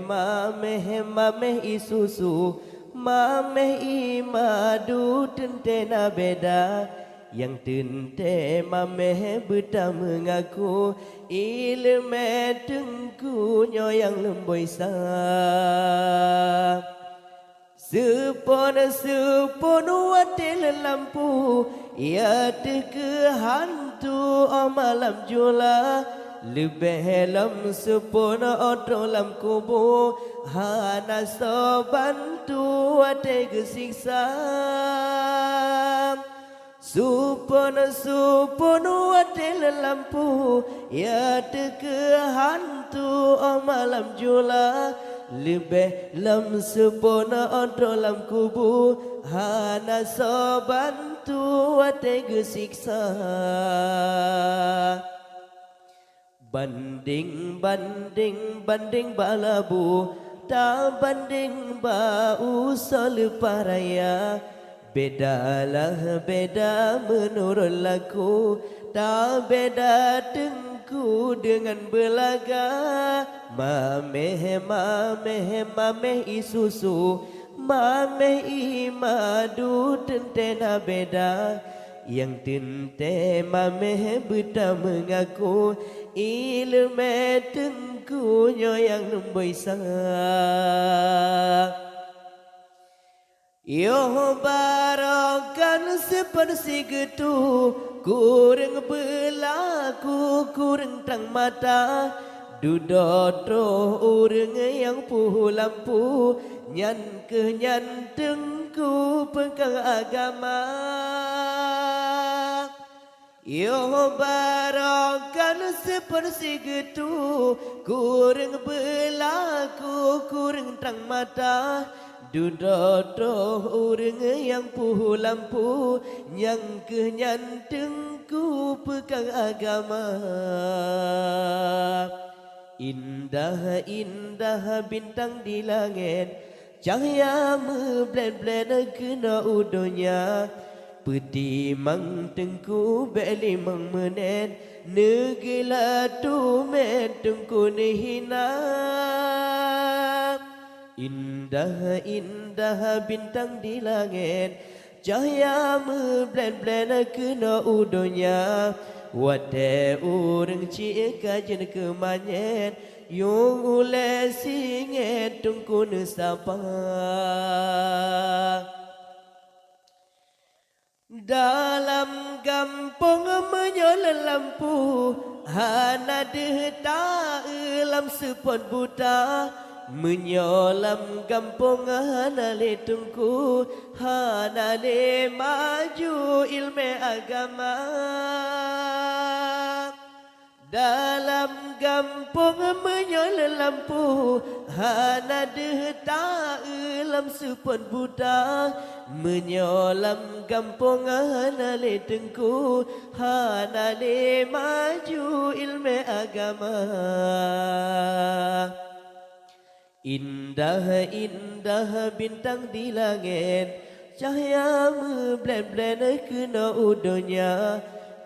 mameh isusu, mameh imadu tentena beda. Yang tente mameh beta mengaku ilme tengku yang lemboi sa. Sepon watel lampu ia teke hantu malam jula. Lebih lam sepon otro lam kubu hana so bantu wate gesiksa. Supon watel lampu ya teke hantu malam jula. Lebih lam sepona otro lam kubu hana so bantu wate gesiksa. Banding balabu tak banding ba usul paraya. Bedalah beda menurut laku, tak beda tengku dengan belaga. Mameh isusu, mameh imadu tentena beda. Yang tente mameh beta mengaku ilme tengkunya yang lemboi sangat. Yo barakan seperti gitu, kurang berlaku, kurang tang mata. Dudotro orang yang puh lampu, nyan kenyan tengku pengkang agama. Yo barakan seperti gitu, kurang berlaku, kurang tang mata. Dudotro orang yang puh lampu, yang kenyan tengku pegang agama. Indah bintang di langit, cahaya memblen-blen kena udonya. Peti mang tengku beli mang menen, negela tu men tengku nehina. Indah bintang di langit, cahaya memblen-blen kena udonya. Wate urang cika jen kemanyet, yung ule singet tungku nesapa. Dalam kampung menyala lampu, hana dehta elam sepon buta. Menyolam kampung hana le tungku, hana le maju ilmu agama. Dalam kampung menyolam lampu, hana dehta elam sepon buta. Menyolam kampung hana le tungku, hana le maju ilmu agama. Indah bintang di langit, cahaya memblen-blen kena udonya.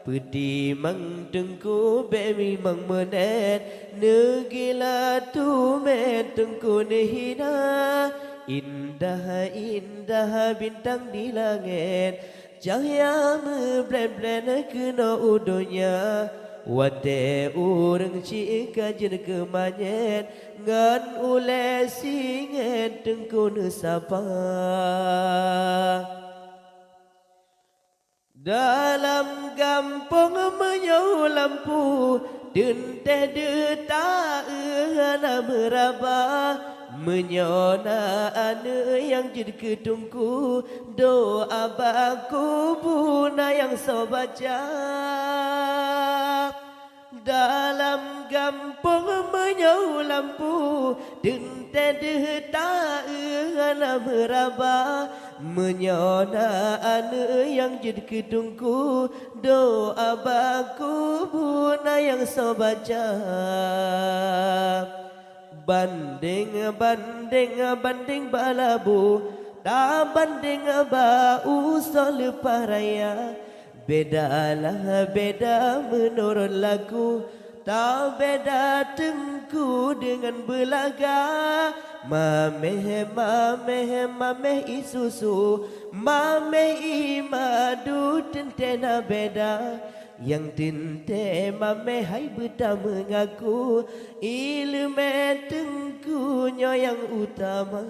Peti mang tengku bemi mang menet, negila tu met tengku nehina. Indah bintang di langit, cahaya memblen-blen kena udonya. Wate urang cika jen kemanyet, ngan ule singet tengku nesapa. Dalam kampung menyau lampu, denteh deta ehana meraba. Menyona ane yang jadi ketungku, doa baku buna yang so baca. Dalam kampung menyau lampu, denteh deta ehana meraba. Menyona ane yang jadi ketungku, doa baku buna yang so baca. Banding balabu, tak banding ba usul paraya. Bedalah beda menurut laku, Tak beda tengku dengan belaga. Mameh mameh mameh isusu, mameh imadu tentena beda. Yang tente mameh hai beta mengaku, ilmu tengkunya yang utama.